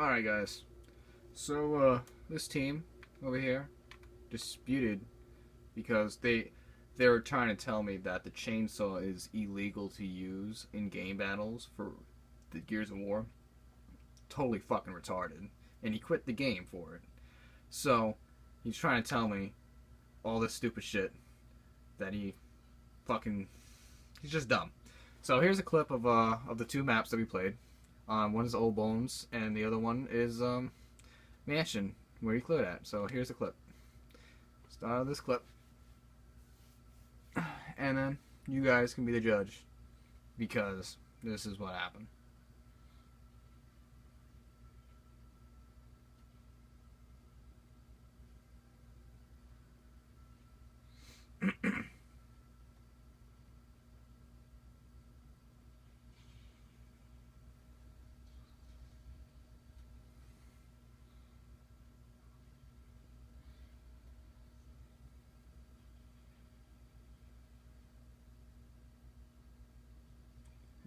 Alright guys, so this team over here disputed because they were trying to tell me that the chainsaw is illegal to use in game battles for the Gears of War. Totally fucking retarded. And he quit the game for it. So he's trying to tell me all this stupid shit that he's just dumb. So here's a clip of the two maps that we played. One is Old Bones, and the other one is Mansion, where you cleared at. So here's the clip. Start this clip, and then you guys can be the judge, because this is what happened.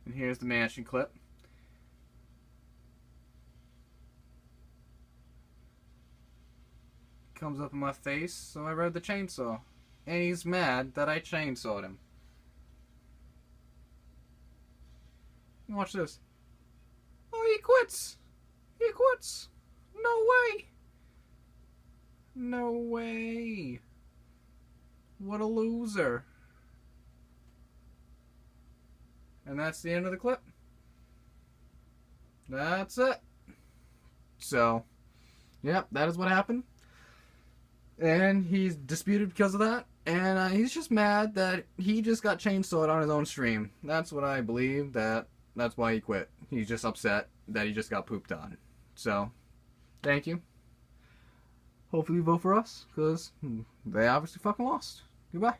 And here's the Mansion clip. Comes up in my face, so I read the chainsaw. And he's mad that I chainsawed him. Watch this. Oh, he quits! He quits! No way! No way! What a loser. And that's the end of the clip. That's it. So, yep, that is what happened. And he's disputed because of that. And he's just mad that he just got chainsawed on his own stream. That's what I believe. That's why he quit. He's just upset that he just got pooped on. So, thank you. Hopefully you vote for us, because they obviously fucking lost. Goodbye.